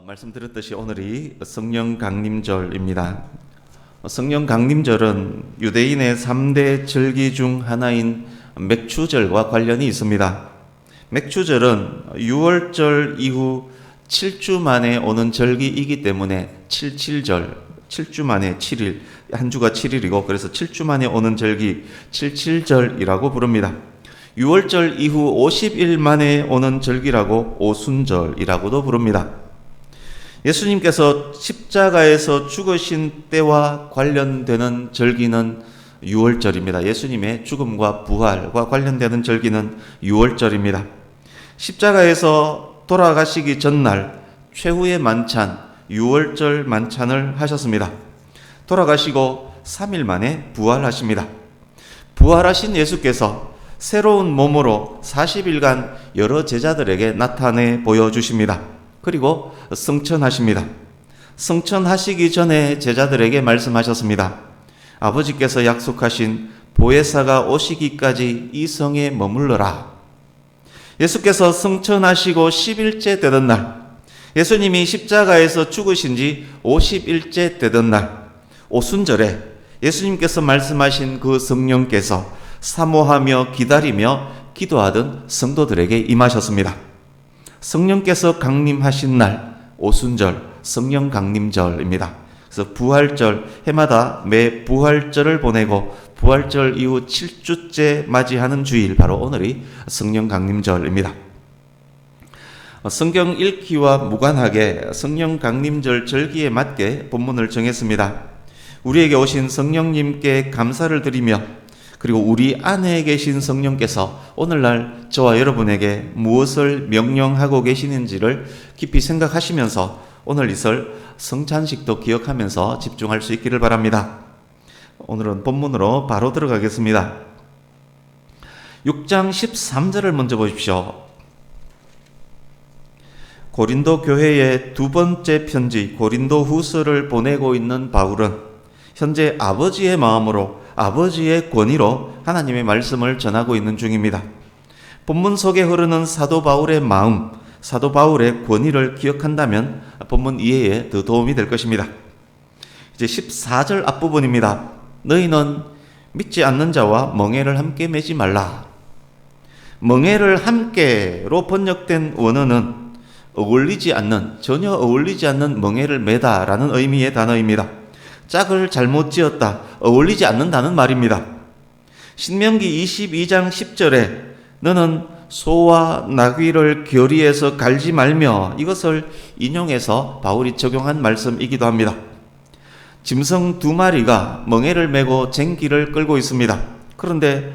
말씀드렸듯이 오늘이 성령 강림절입니다. 성령 강림절은 유대인의 3대 절기 중 하나인 맥추절과 관련이 있습니다. 맥추절은 6월절 이후 7주 만에 오는 절기이기 때문에 77절, 7주 만에 7일, 한 주가 7일이고 그래서 7주 만에 오는 절기 77절이라고 부릅니다. 6월절 이후 50일 만에 오는 절기라고 오순절이라고도 부릅니다. 예수님께서 십자가에서 죽으신 때와 관련되는 절기는 6월절입니다. 예수님의 죽음과 부활과 관련되는 절기는 6월절입니다. 십자가에서 돌아가시기 전날 최후의 만찬, 6월절 만찬을 하셨습니다. 돌아가시고 3일 만에 부활하십니다. 부활하신 예수께서 새로운 몸으로 40일간 여러 제자들에게 나타내 보여주십니다. 그리고 성천하십니다. 성천하시기 전에 제자들에게 말씀하셨습니다. 아버지께서 약속하신 보혜사가 오시기까지 이 성에 머물러라. 예수께서 성천하시고 10일째 되던 날, 예수님이 십자가에서 죽으신 지 50일째 되던 날, 오순절에 예수님께서 말씀하신 그 성령께서 사모하며 기다리며 기도하던 성도들에게 임하셨습니다. 성령께서 강림하신 날 오순절 성령 강림절입니다. 그래서 부활절, 해마다 매 부활절을 보내고 부활절 이후 7주째 맞이하는 주일, 바로 오늘이 성령 강림절입니다. 성경 읽기와 무관하게 성령 강림절 절기에 맞게 본문을 정했습니다. 우리에게 오신 성령님께 감사를 드리며, 그리고 우리 안에 계신 성령께서 오늘날 저와 여러분에게 무엇을 명령하고 계시는지를 깊이 생각하시면서 오늘 이설 성찬식도 기억하면서 집중할 수 있기를 바랍니다. 오늘은 본문으로 바로 들어가겠습니다. 6장 13절을 먼저 보십시오. 고린도 교회의 두 번째 편지 고린도 후서를 보내고 있는 바울은 현재 아버지의 마음으로, 아버지의 권위로 하나님의 말씀을 전하고 있는 중입니다. 본문 속에 흐르는 사도 바울의 마음, 사도 바울의 권위를 기억한다면 본문 이해에 더 도움이 될 것입니다. 이제 14절 앞부분입니다. 너희는 믿지 않는 자와 멍에를 함께 매지 말라. 멍에를 함께로 번역된 원어는 어울리지 않는, 전혀 어울리지 않는 멍에를 매다라는 의미의 단어입니다. 짝을 잘못 지었다, 어울리지 않는다는 말입니다. 신명기 22장 10절에 너는 소와 나귀를 결의해서 갈지 말며, 이것을 인용해서 바울이 적용한 말씀이기도 합니다. 짐승 두 마리가 멍에를 메고 쟁기를 끌고 있습니다. 그런데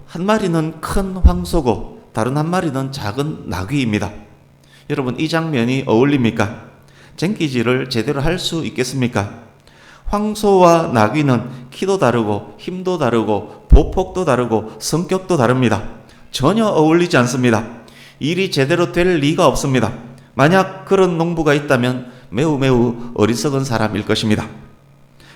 한 마리는 큰 황소고 다른 한 마리는 작은 나귀입니다. 여러분, 이 장면이 어울립니까? 쟁기질을 제대로 할 수 있겠습니까? 황소와 나귀는 키도 다르고 힘도 다르고 보폭도 다르고 성격도 다릅니다. 전혀 어울리지 않습니다. 일이 제대로 될 리가 없습니다. 만약 그런 농부가 있다면 매우 어리석은 사람일 것입니다.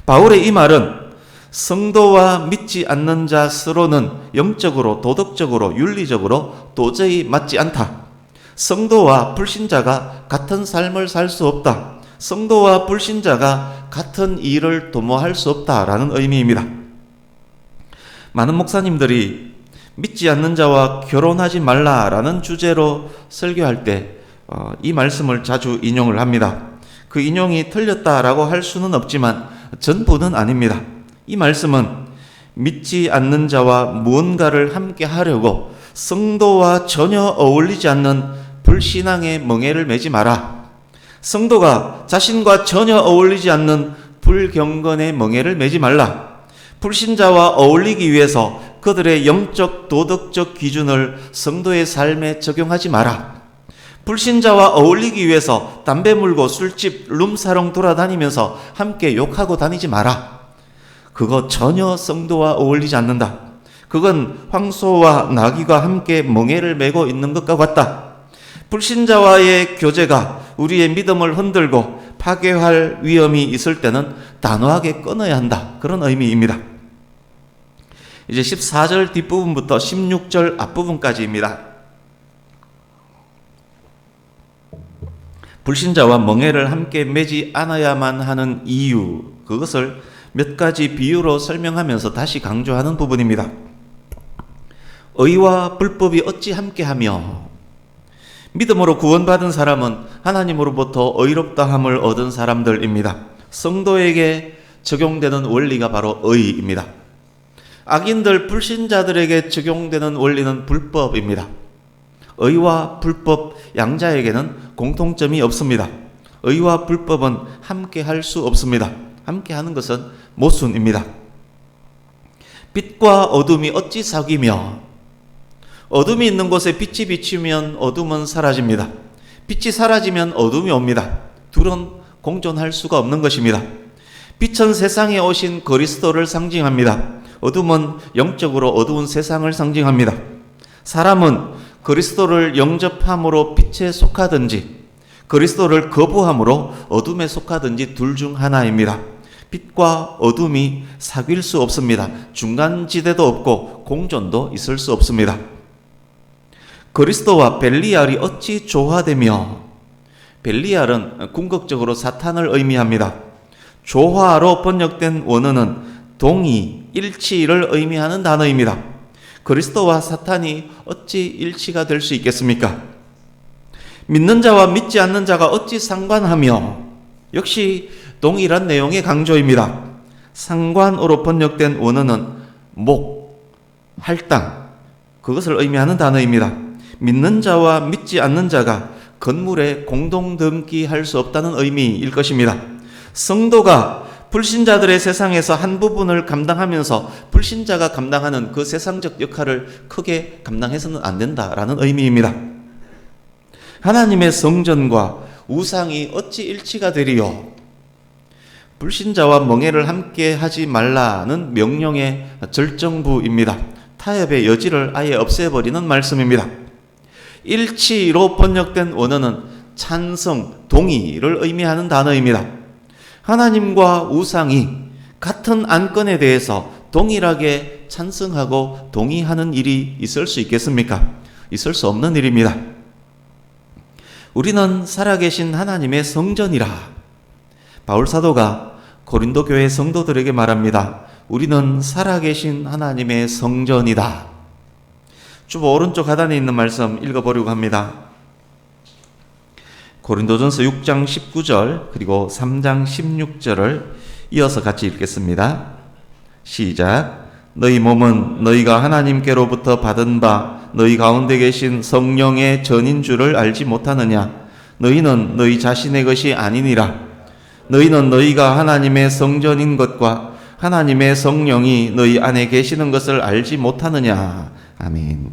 바울의 이 말은 성도와 믿지 않는 자 스스로는 영적으로, 도덕적으로, 윤리적으로 도저히 맞지 않다. 성도와 불신자가 같은 삶을 살 수 없다. 성도와 불신자가 같은 일을 도모할 수 없다라는 의미입니다. 많은 목사님들이 믿지 않는 자와 결혼하지 말라라는 주제로 설교할 때 이 말씀을 자주 인용을 합니다. 그 인용이 틀렸다라고 할 수는 없지만 전부는 아닙니다. 이 말씀은 믿지 않는 자와 무언가를 함께 하려고 성도와 전혀 어울리지 않는 불신앙의 멍에를 매지 마라. 성도가 자신과 전혀 어울리지 않는 불경건의 멍에를 매지 말라. 불신자와 어울리기 위해서 그들의 영적 도덕적 기준을 성도의 삶에 적용하지 마라. 불신자와 어울리기 위해서 담배 물고 술집, 룸사롱 돌아다니면서 함께 욕하고 다니지 마라. 그거 전혀 성도와 어울리지 않는다. 그건 황소와 나귀가 함께 멍에를 메고 있는 것과 같다. 불신자와의 교제가 우리의 믿음을 흔들고 파괴할 위험이 있을 때는 단호하게 끊어야 한다. 그런 의미입니다. 이제 14절 뒷부분부터 16절 앞부분까지입니다. 불신자와 멍에를 함께 매지 않아야만 하는 이유, 그것을 몇 가지 비유로 설명하면서 다시 강조하는 부분입니다. 의와 불법이 어찌 함께하며, 믿음으로 구원받은 사람은 하나님으로부터 의롭다함을 얻은 사람들입니다. 성도에게 적용되는 원리가 바로 의입니다. 악인들, 불신자들에게 적용되는 원리는 불법입니다. 의와 불법 양자에게는 공통점이 없습니다. 의와 불법은 함께 할 수 없습니다. 함께 하는 것은 모순입니다. 빛과 어둠이 어찌 사귀며, 어둠이 있는 곳에 빛이 비치면 어둠은 사라집니다. 빛이 사라지면 어둠이 옵니다. 둘은 공존할 수가 없는 것입니다. 빛은 세상에 오신 그리스도를 상징합니다. 어둠은 영적으로 어두운 세상을 상징합니다. 사람은 그리스도를 영접함으로 빛에 속하든지 그리스도를 거부함으로 어둠에 속하든지 둘 중 하나입니다. 빛과 어둠이 사귈 수 없습니다. 중간지대도 없고 공존도 있을 수 없습니다. 그리스도와 벨리알이 어찌 조화되며, 벨리알은 궁극적으로 사탄을 의미합니다. 조화로 번역된 원어는 동의, 일치를 의미하는 단어입니다. 그리스도와 사탄이 어찌 일치가 될 수 있겠습니까? 믿는 자와 믿지 않는 자가 어찌 상관하며, 역시 동일한 내용의 강조입니다. 상관으로 번역된 원어는 목, 할당, 그것을 의미하는 단어입니다. 믿는 자와 믿지 않는 자가 건물에 공동 등기할 수 없다는 의미일 것입니다. 성도가 불신자들의 세상에서 한 부분을 감당하면서 불신자가 감당하는 그 세상적 역할을 크게 감당해서는 안 된다라는 의미입니다. 하나님의 성전과 우상이 어찌 일치가 되리요? 불신자와 멍에를 함께 하지 말라는 명령의 절정부입니다. 타협의 여지를 아예 없애버리는 말씀입니다. 일치로 번역된 원어는 찬성, 동의를 의미하는 단어입니다. 하나님과 우상이 같은 안건에 대해서 동일하게 찬성하고 동의하는 일이 있을 수 있겠습니까? 있을 수 없는 일입니다. 우리는 살아계신 하나님의 성전이라. 바울 사도가 고린도 교회 성도들에게 말합니다. 우리는 살아계신 하나님의 성전이다. 주보 오른쪽 하단에 있는 말씀 읽어보려고 합니다. 고린도전서 6장 19절 그리고 3장 16절을 이어서 같이 읽겠습니다. 시작. 너희 몸은 너희가 하나님께로부터 받은 바 너희 가운데 계신 성령의 전인 줄을 알지 못하느냐? 너희는 너희 자신의 것이 아니니라. 너희는 너희가 하나님의 성전인 것과 하나님의 성령이 너희 안에 계시는 것을 알지 못하느냐? 아멘.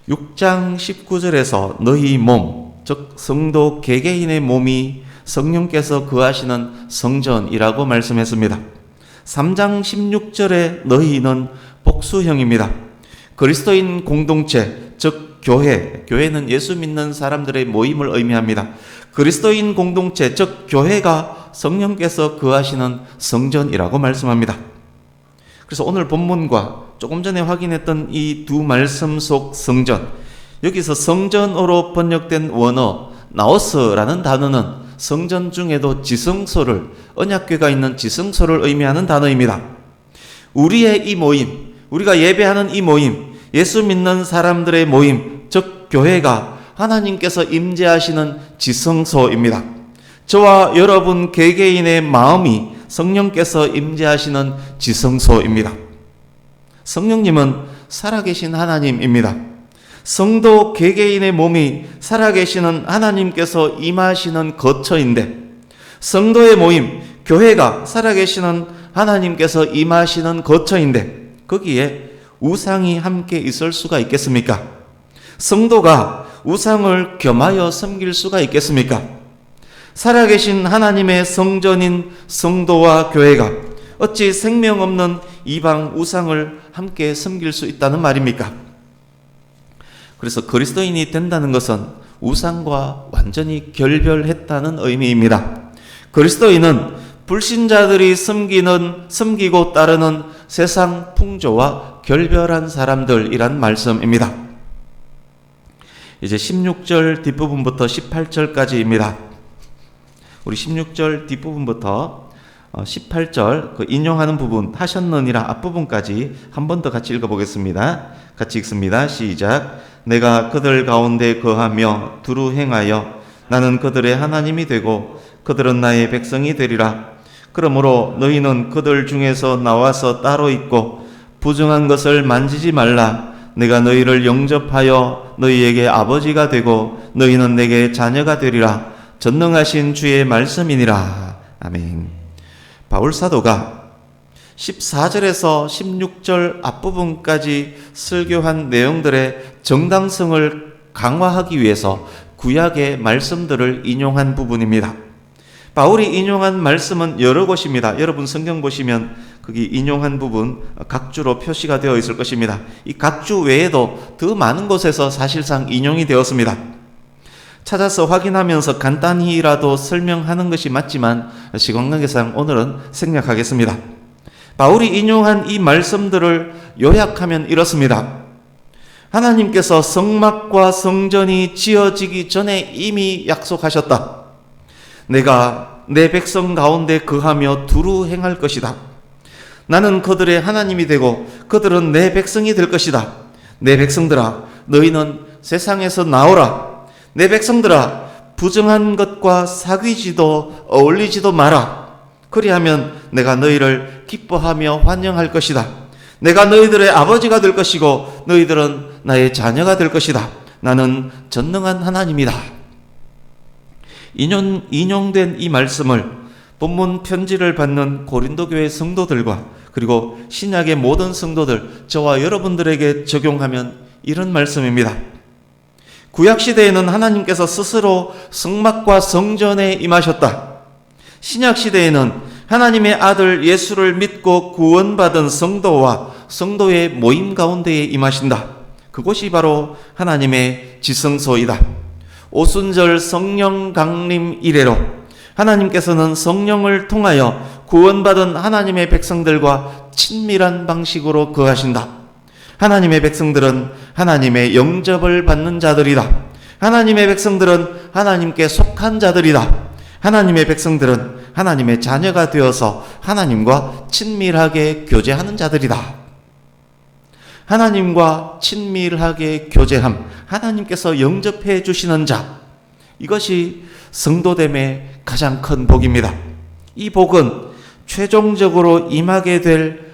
6장 19절에서 너희 몸, 즉 성도 개개인의 몸이 성령께서 거하시는 성전이라고 말씀했습니다. 3장 16절에 너희는 복수형입니다. 그리스도인 공동체, 즉 교회는 예수 믿는 사람들의 모임을 의미합니다. 그리스도인 공동체, 즉 교회가 성령께서 거하시는 성전이라고 말씀합니다. 그래서 오늘 본문과 조금 전에 확인했던 이 두 말씀 속 성전, 여기서 성전으로 번역된 원어 나오스라는 단어는 성전 중에도 지성소를, 언약궤가 있는 지성소를 의미하는 단어입니다. 우리의 이 모임, 우리가 예배하는 이 모임, 예수 믿는 사람들의 모임, 즉 교회가 하나님께서 임재하시는 지성소입니다. 저와 여러분 개개인의 마음이 성령께서 임재하시는 지성소입니다. 성령님은 살아계신 하나님입니다. 성도 개개인의 몸이 살아계시는 하나님께서 임하시는 거처인데, 성도의 모임, 교회가 살아계시는 하나님께서 임하시는 거처인데 거기에 우상이 함께 있을 수가 있겠습니까? 성도가 우상을 겸하여 섬길 수가 있겠습니까? 살아계신 하나님의 성전인 성도와 교회가 어찌 생명 없는 이방 우상을 함께 섬길 수 있다는 말입니까? 그래서 그리스도인이 된다는 것은 우상과 완전히 결별했다는 의미입니다. 그리스도인은 불신자들이 섬기고 따르는 세상 풍조와 결별한 사람들이란 말씀입니다. 이제 16절 뒷부분부터 18절까지입니다. 우리 16절 뒷부분부터 18절 그 인용하는 부분 하셨느니라 앞부분까지 한 번 더 같이 읽어보겠습니다. 같이 읽습니다. 시작. 내가 그들 가운데 거하며 두루 행하여 나는 그들의 하나님이 되고 그들은 나의 백성이 되리라. 그러므로 너희는 그들 중에서 나와서 따로 있고 부정한 것을 만지지 말라. 내가 너희를 영접하여 너희에게 아버지가 되고 너희는 내게 자녀가 되리라. 전능하신 주의 말씀이니라. 아멘. 바울 사도가 14절에서 16절 앞부분까지 설교한 내용들의 정당성을 강화하기 위해서 구약의 말씀들을 인용한 부분입니다. 바울이 인용한 말씀은 여러 곳입니다. 여러분 성경 보시면 거기 인용한 부분 각주로 표시가 되어 있을 것입니다. 이 각주 외에도 더 많은 곳에서 사실상 인용이 되었습니다. 찾아서 확인하면서 간단히라도 설명하는 것이 맞지만 시간 관계상 오늘은 생략하겠습니다. 바울이 인용한 이 말씀들을 요약하면 이렇습니다. 하나님께서 성막과 성전이 지어지기 전에 이미 약속하셨다. 내가 내 백성 가운데 거하며 두루 행할 것이다. 나는 그들의 하나님이 되고 그들은 내 백성이 될 것이다. 내 백성들아, 너희는 세상에서 나오라. 내 백성들아, 부정한 것과 사귀지도 어울리지도 마라. 그리하면 내가 너희를 기뻐하며 환영할 것이다. 내가 너희들의 아버지가 될 것이고 너희들은 나의 자녀가 될 것이다. 나는 전능한 하나님이다. 인용된 이 말씀을 본문 편지를 받는 고린도 교회 성도들과 그리고 신약의 모든 성도들, 저와 여러분들에게 적용하면 이런 말씀입니다. 구약시대에는 하나님께서 스스로 성막과 성전에 임하셨다. 신약시대에는 하나님의 아들 예수를 믿고 구원받은 성도와 성도의 모임 가운데에 임하신다. 그곳이 바로 하나님의 지성소이다. 오순절 성령 강림 이래로 하나님께서는 성령을 통하여 구원받은 하나님의 백성들과 친밀한 방식으로 거하신다. 하나님의 백성들은 하나님의 영접을 받는 자들이다. 하나님의 백성들은 하나님께 속한 자들이다. 하나님의 백성들은 하나님의 자녀가 되어서 하나님과 친밀하게 교제하는 자들이다. 하나님과 친밀하게 교제함, 하나님께서 영접해 주시는 자, 이것이 성도됨의 가장 큰 복입니다. 이 복은 최종적으로 임하게 될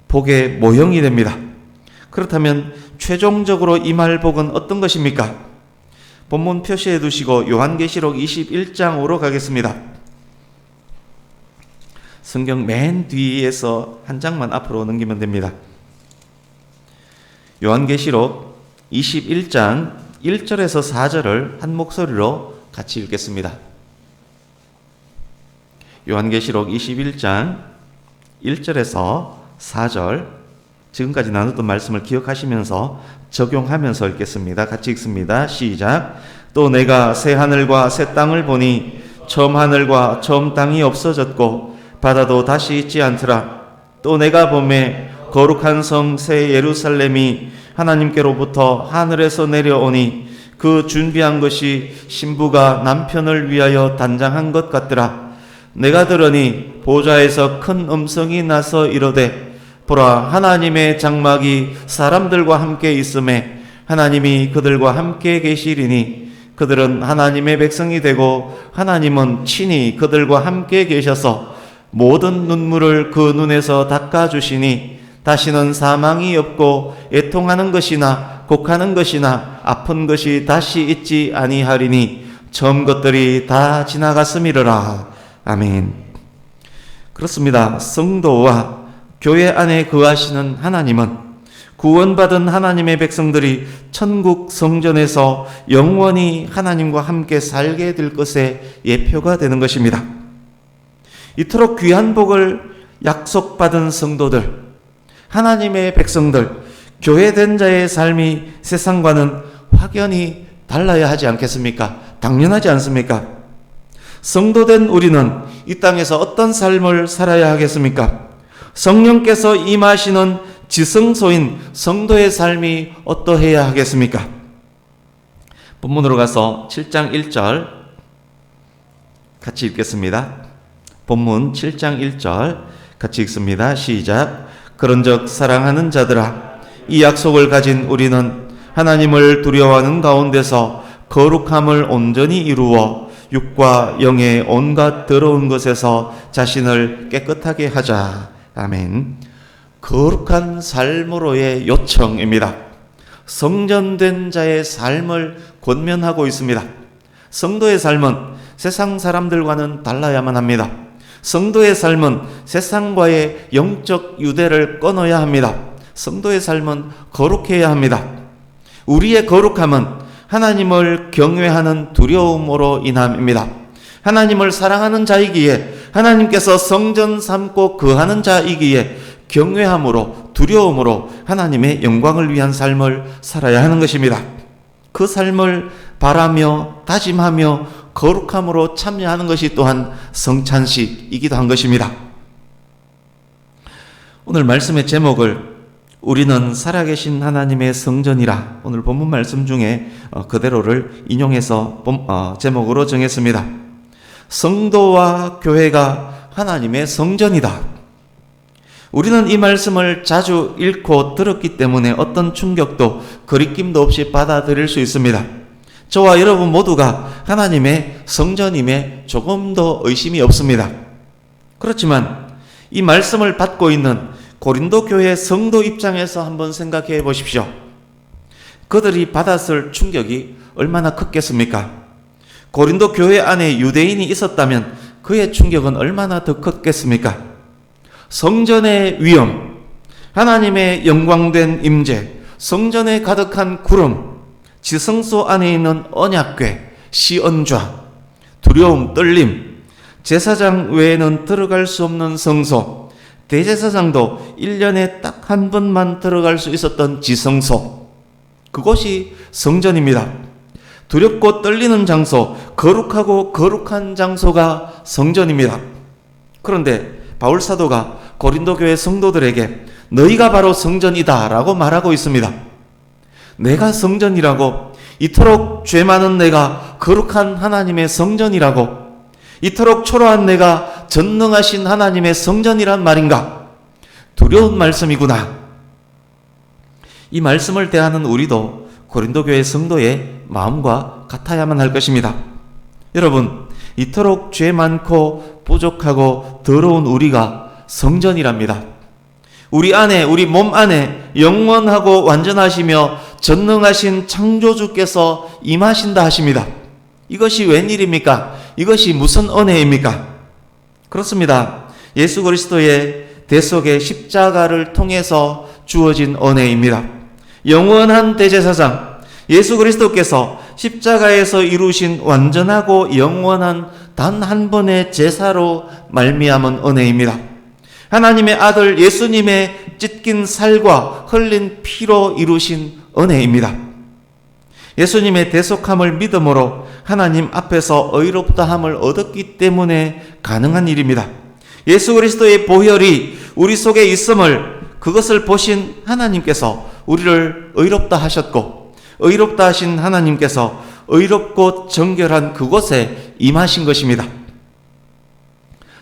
복의 모형이 됩니다. 그렇다면 최종적으로 임할 복은 어떤 것입니까? 본문 표시해 두시고 요한계시록 21장으로 가겠습니다. 성경 맨 뒤에서 한 장만 앞으로 넘기면 됩니다. 요한계시록 21장 1절에서 4절을 한 목소리로 같이 읽겠습니다. 요한계시록 21장 1절에서 4절, 지금까지 나눴던 말씀을 기억하시면서 적용하면서 읽겠습니다. 같이 읽습니다. 시작. 또 내가 새 하늘과 새 땅을 보니 처음 하늘과 처음 땅이 없어졌고 바다도 다시 있지 않더라. 또 내가 보매 거룩한 성 새 예루살렘이 하나님께로부터 하늘에서 내려오니 그 준비한 것이 신부가 남편을 위하여 단장한 것 같더라. 내가 들으니 보좌에서 큰 음성이 나서 이르되 보라, 하나님의 장막이 사람들과 함께 있음에 하나님이 그들과 함께 계시리니 그들은 하나님의 백성이 되고 하나님은 친히 그들과 함께 계셔서 모든 눈물을 그 눈에서 닦아주시니 다시는 사망이 없고 애통하는 것이나 곡하는 것이나 아픈 것이 다시 있지 아니하리니 처음 것들이 다 지나갔음이로라. 아멘. 그렇습니다. 성도와 교회 안에 거하시는 하나님은 구원받은 하나님의 백성들이 천국 성전에서 영원히 하나님과 함께 살게 될 것의 예표가 되는 것입니다. 이토록 귀한 복을 약속받은 성도들, 하나님의 백성들, 교회된 자의 삶이 세상과는 확연히 달라야 하지 않겠습니까? 당연하지 않습니까? 성도된 우리는 이 땅에서 어떤 삶을 살아야 하겠습니까? 성령께서 임하시는 지성소인 성도의 삶이 어떠해야 하겠습니까? 본문으로 가서 7장 1절 같이 읽겠습니다. 본문 7장 1절 같이 읽습니다. 시작. 그런즉 사랑하는 자들아, 이 약속을 가진 우리는 하나님을 두려워하는 가운데서 거룩함을 온전히 이루어 육과 영의 온갖 더러운 것에서 자신을 깨끗하게 하자. 아멘. 거룩한 삶으로의 요청입니다. 성전된 자의 삶을 권면하고 있습니다. 성도의 삶은 세상 사람들과는 달라야만 합니다. 성도의 삶은 세상과의 영적 유대를 끊어야 합니다. 성도의 삶은 거룩해야 합니다. 우리의 거룩함은 하나님을 경외하는 두려움으로 인함입니다. 하나님을 사랑하는 자이기에, 하나님께서 성전 삼고 거하는 자이기에 경외함으로, 두려움으로 하나님의 영광을 위한 삶을 살아야 하는 것입니다. 그 삶을 바라며 다짐하며 거룩함으로 참여하는 것이 또한 성찬식이기도 한 것입니다. 오늘 말씀의 제목을 우리는 살아계신 하나님의 성전이라, 오늘 본문 말씀 중에 그대로를 인용해서 제목으로 정했습니다. 성도와 교회가 하나님의 성전이다. 우리는 이 말씀을 자주 읽고 들었기 때문에 어떤 충격도 거리낌도 없이 받아들일 수 있습니다. 저와 여러분 모두가 하나님의 성전임에 조금도 의심이 없습니다. 그렇지만 이 말씀을 받고 있는 고린도 교회 성도 입장에서 한번 생각해 보십시오. 그들이 받았을 충격이 얼마나 컸겠습니까? 고린도 교회 안에 유대인이 있었다면 그의 충격은 얼마나 더 컸겠습니까? 성전의 위엄, 하나님의 영광된 임재, 성전에 가득한 구름, 지성소 안에 있는 언약궤, 시언좌, 두려움, 떨림, 제사장 외에는 들어갈 수 없는 성소, 대제사장도 1년에 딱 한 번만 들어갈 수 있었던 지성소, 그곳이 성전입니다. 두렵고 떨리는 장소, 거룩하고 거룩한 장소가 성전입니다. 그런데 바울 사도가 고린도 교회 성도들에게 너희가 바로 성전이다 라고 말하고 있습니다. 내가 성전이라고, 이토록 죄 많은 내가 거룩한 하나님의 성전이라고, 이토록 초라한 내가 전능하신 하나님의 성전이란 말인가? 두려운 말씀이구나. 이 말씀을 대하는 우리도 고린도 교회 성도의 마음과 같아야만 할 것입니다. 여러분, 이토록 죄 많고 부족하고 더러운 우리가 성전이랍니다. 우리 안에, 우리 몸 안에 영원하고 완전하시며 전능하신 창조주께서 임하신다 하십니다. 이것이 웬일입니까? 이것이 무슨 은혜입니까? 그렇습니다. 예수 그리스도의 대속의 십자가를 통해서 주어진 은혜입니다. 영원한 대제사장 예수 그리스도께서 십자가에서 이루신 완전하고 영원한 단 한 번의 제사로 말미암은 은혜입니다. 하나님의 아들 예수님의 찢긴 살과 흘린 피로 이루신 은혜입니다. 예수님의 대속함을 믿음으로 하나님 앞에서 의롭다함을 얻었기 때문에 가능한 일입니다. 예수 그리스도의 보혈이 우리 속에 있음을, 그것을 보신 하나님께서 우리를 의롭다 하셨고, 의롭다 하신 하나님께서 의롭고 정결한 그곳에 임하신 것입니다.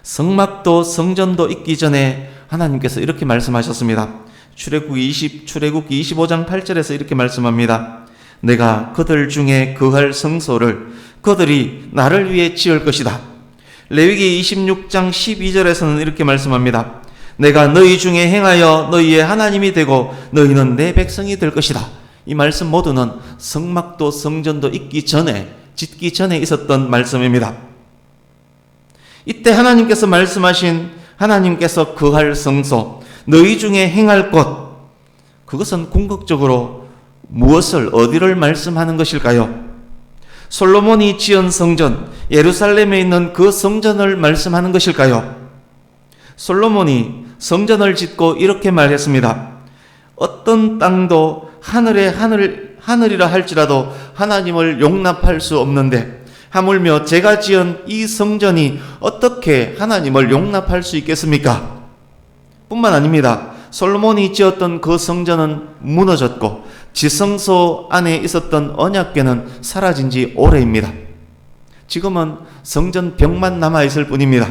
성막도 성전도 있기 전에 하나님께서 이렇게 말씀하셨습니다. 출애굽기 25장 8절에서 이렇게 말씀합니다. 내가 그들 중에 거할 성소를 그들이 나를 위해 지을 것이다. 레위기 26장 12절에서는 이렇게 말씀합니다. 내가 너희 중에 행하여 너희의 하나님이 되고 너희는 내 백성이 될 것이다. 이 말씀 모두는 성막도 성전도 있기 전에, 짓기 전에 있었던 말씀입니다. 이때 하나님께서 말씀하신 하나님께서 거할 성소, 너희 중에 행할 것, 그것은 궁극적으로 무엇을, 어디를 말씀하는 것일까요? 솔로몬이 지은 성전, 예루살렘에 있는 그 성전을 말씀하는 것일까요? 솔로몬이 성전을 짓고 이렇게 말했습니다. 어떤 땅도 하늘이라 할지라도 하나님을 용납할 수 없는데 하물며 제가 지은 이 성전이 어떻게 하나님을 용납할 수 있겠습니까? 뿐만 아닙니다. 솔로몬이 지었던 그 성전은 무너졌고 지성소 안에 있었던 언약궤는 사라진 지 오래입니다. 지금은 성전 벽만 남아있을 뿐입니다.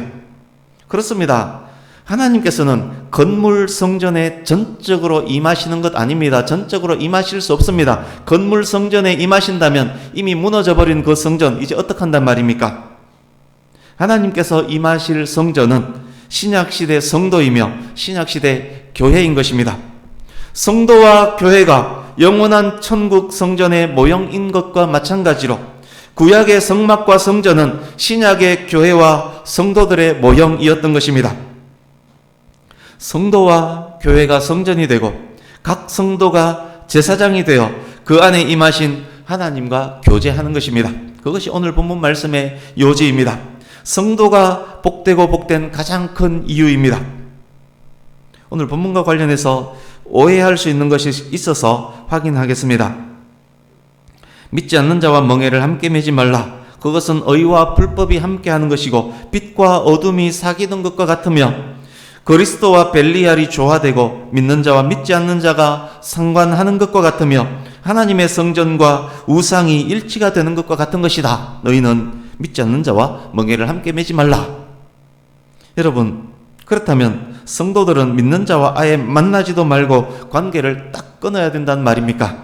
그렇습니다. 하나님께서는 건물 성전에 전적으로 임하시는 것 아닙니다. 전적으로 임하실 수 없습니다. 건물 성전에 임하신다면 이미 무너져버린 그 성전 이제 어떡한단 말입니까? 하나님께서 임하실 성전은 신약시대 성도이며 신약시대 교회인 것입니다. 성도와 교회가 영원한 천국 성전의 모형인 것과 마찬가지로 구약의 성막과 성전은 신약의 교회와 성도들의 모형이었던 것입니다. 성도와 교회가 성전이 되고 각 성도가 제사장이 되어 그 안에 임하신 하나님과 교제하는 것입니다. 그것이 오늘 본문 말씀의 요지입니다. 성도가 복되고 복된 가장 큰 이유입니다. 오늘 본문과 관련해서 오해할 수 있는 것이 있어서 확인하겠습니다. 믿지 않는 자와 멍에를 함께 매지 말라. 그것은 의와 불법이 함께하는 것이고 빛과 어둠이 사귀는 것과 같으며 그리스도와 벨리알이 조화되고 믿는 자와 믿지 않는 자가 상관하는 것과 같으며 하나님의 성전과 우상이 일치가 되는 것과 같은 것이다. 너희는 믿지 않는 자와 멍에를 함께 매지 말라. 여러분, 그렇다면 성도들은 믿는 자와 아예 만나지도 말고 관계를 딱 끊어야 된다는 말입니까?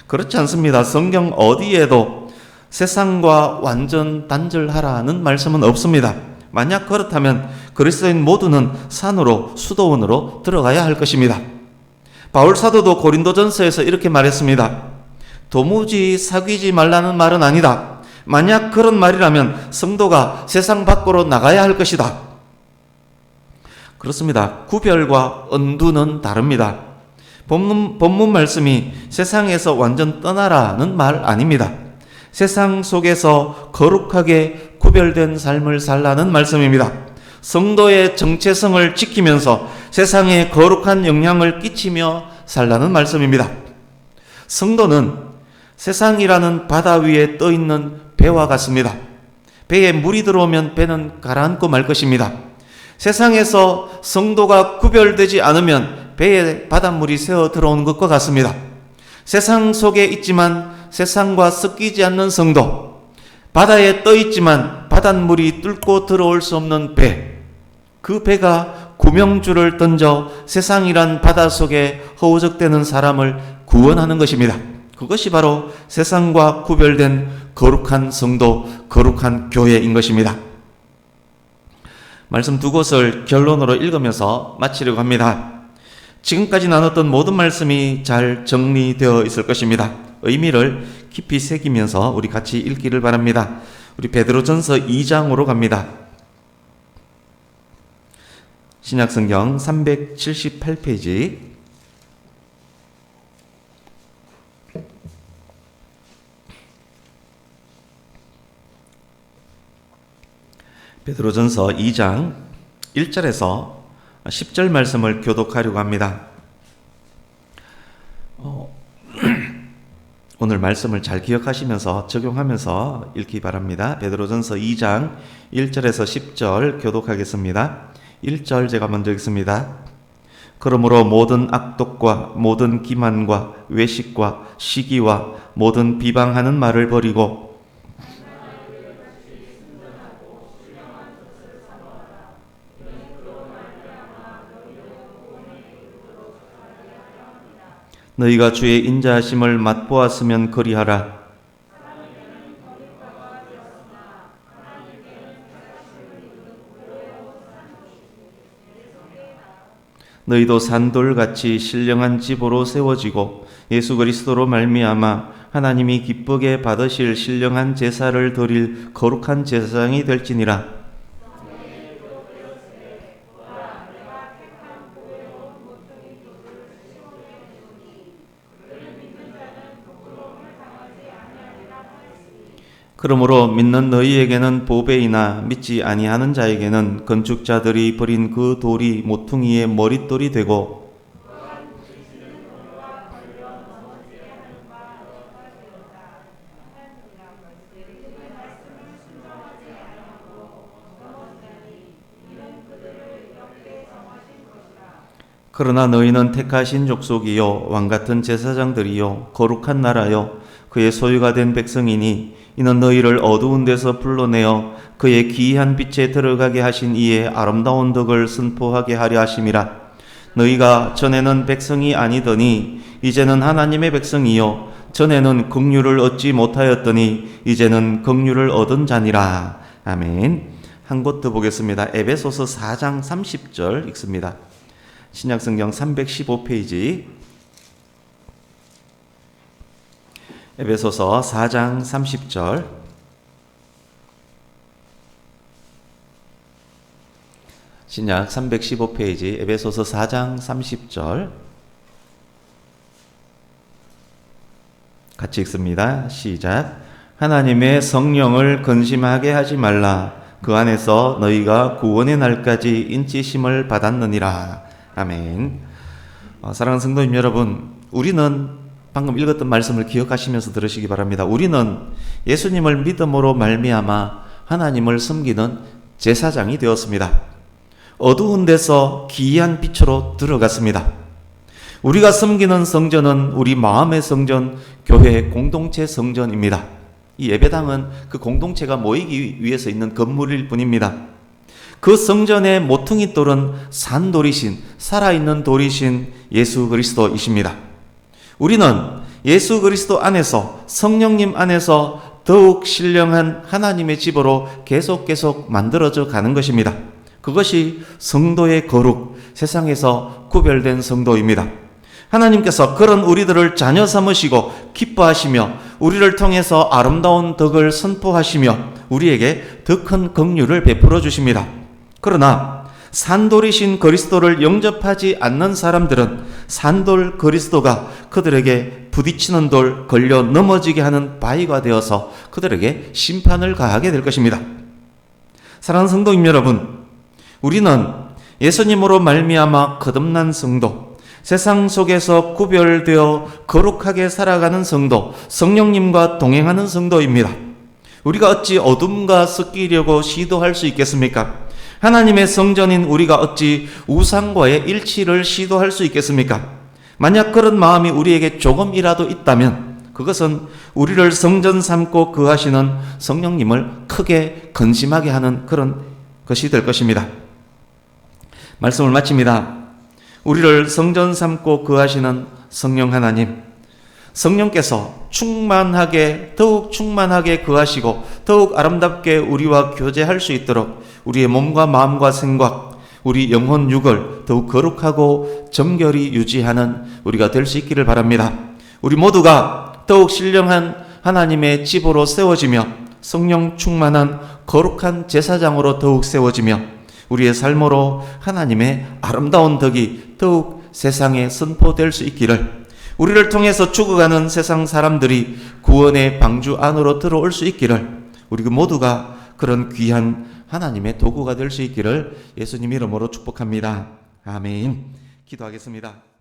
그렇지 않습니다. 성경 어디에도 세상과 완전 단절하라는 말씀은 없습니다. 만약 그렇다면 그리스도인 모두는 산으로 수도원으로 들어가야 할 것입니다. 바울 사도도 고린도전서에서 이렇게 말했습니다. 도무지 사귀지 말라는 말은 아니다. 만약 그런 말이라면 성도가 세상 밖으로 나가야 할 것이다. 그렇습니다. 구별과 언두는 다릅니다. 본문 말씀이 세상에서 완전 떠나라는 말 아닙니다. 세상 속에서 거룩하게 구별된 삶을 살라는 말씀입니다. 성도의 정체성을 지키면서 세상에 거룩한 영향을 끼치며 살라는 말씀입니다. 성도는 세상이라는 바다 위에 떠있는 배와 같습니다. 배에 물이 들어오면 배는 가라앉고 말 것입니다. 세상에서 성도가 구별되지 않으면 배에 바닷물이 새어 들어오는 것과 같습니다. 세상 속에 있지만 세상과 섞이지 않는 성도, 바다에 떠 있지만 바닷물이 뚫고 들어올 수 없는 배, 그 배가 구명줄을 던져 세상이란 바다 속에 허우적대는 사람을 구원하는 것입니다. 그것이 바로 세상과 구별된 거룩한 성도, 거룩한 교회인 것입니다. 말씀 두 곳을 결론으로 읽으면서 마치려고 합니다. 지금까지 나눴던 모든 말씀이 잘 정리되어 있을 것입니다. 의미를 깊이 새기면서 우리 같이 읽기를 바랍니다. 우리 베드로전서 2장으로 갑니다. 신약성경 378페이지 베드로전서 2장 1절에서 10절 말씀을 교독하려고 합니다. 오늘 말씀을 잘 기억하시면서 적용하면서 읽기 바랍니다. 베드로전서 2장 1절에서 10절 교독하겠습니다. 1절 제가 먼저 읽습니다. 그러므로 모든 악독과 모든 기만과 외식과 시기와 모든 비방하는 말을 버리고 너희가 주의 인자하심을 맛보았으면 그리하라. 너희도 산돌같이 신령한 집으로 세워지고 예수 그리스도로 말미암아 하나님이 기쁘게 받으실 신령한 제사를 드릴 거룩한 제사장이 될지니라. 그러므로 믿는 너희에게는 보배이나 믿지 아니하는 자에게는 건축자들이 버린 그 돌이 모퉁이의 머릿돌이 되고 그러나 너희는 택하신 족속이요 왕같은 제사장들이요 거룩한 나라요 그의 소유가 된 백성이니 이는 너희를 어두운 데서 불러내어 그의 기이한 빛에 들어가게 하신 이의 아름다운 덕을 선포하게 하려 하심이라. 너희가 전에는 백성이 아니더니 이제는 하나님의 백성이요 전에는 긍휼을 얻지 못하였더니 이제는 긍휼을 얻은 자니라. 아멘. 한 곳 더 보겠습니다. 에베소서 4장 30절 읽습니다. 신약성경 315페이지 에베소서 4장 30절 신약 315페이지 에베소서 4장 30절 같이 읽습니다. 시작. 하나님의 성령을 근심하게 하지 말라. 그 안에서 너희가 구원의 날까지 인치심을 받았느니라. 아멘. 사랑하는 성도님 여러분, 우리는 방금 읽었던 말씀을 기억하시면서 들으시기 바랍니다. 우리는 예수님을 믿음으로 말미암아 하나님을 섬기는 제사장이 되었습니다. 어두운 데서 기이한 빛으로 들어갔습니다. 우리가 섬기는 성전은 우리 마음의 성전, 교회의 공동체 성전입니다. 이 예배당은 그 공동체가 모이기 위해서 있는 건물일 뿐입니다. 그 성전의 모퉁이 돌은 산돌이신, 살아있는 돌이신 예수 그리스도이십니다. 우리는 예수 그리스도 안에서, 성령님 안에서 더욱 신령한 하나님의 집으로 계속 만들어져 가는 것입니다. 그것이 성도의 거룩, 세상에서 구별된 성도입니다. 하나님께서 그런 우리들을 자녀 삼으시고 기뻐하시며 우리를 통해서 아름다운 덕을 선포하시며 우리에게 더 큰 긍휼을 베풀어 주십니다. 그러나 산돌이신 그리스도를 영접하지 않는 사람들은 산돌 그리스도가 그들에게 부딪히는 돌, 걸려 넘어지게 하는 바위가 되어서 그들에게 심판을 가하게 될 것입니다. 사랑하는 성도님 여러분, 우리는 예수님으로 말미암아 거듭난 성도, 세상 속에서 구별되어 거룩하게 살아가는 성도, 성령님과 동행하는 성도입니다. 우리가 어찌 어둠과 섞이려고 시도할 수 있겠습니까? 하나님의 성전인 우리가 어찌 우상과의 일치를 시도할 수 있겠습니까? 만약 그런 마음이 우리에게 조금이라도 있다면 그것은 우리를 성전 삼고 거하시는 성령님을 크게 근심하게 하는 그런 것이 될 것입니다. 말씀을 마칩니다. 우리를 성전 삼고 거하시는 성령 하나님, 성령께서 더욱 충만하게 거하시고 더욱 아름답게 우리와 교제할 수 있도록 우리의 몸과 마음과 생각, 우리 영혼 육을 더욱 거룩하고 정결히 유지하는 우리가 될 수 있기를 바랍니다. 우리 모두가 더욱 신령한 하나님의 집으로 세워지며 성령 충만한 거룩한 제사장으로 더욱 세워지며 우리의 삶으로 하나님의 아름다운 덕이 더욱 세상에 선포될 수 있기를, 우리를 통해서 죽어가는 세상 사람들이 구원의 방주 안으로 들어올 수 있기를, 우리 모두가 그런 귀한 하나님의 도구가 될 수 있기를 예수님 이름으로 축복합니다. 아멘. 기도하겠습니다.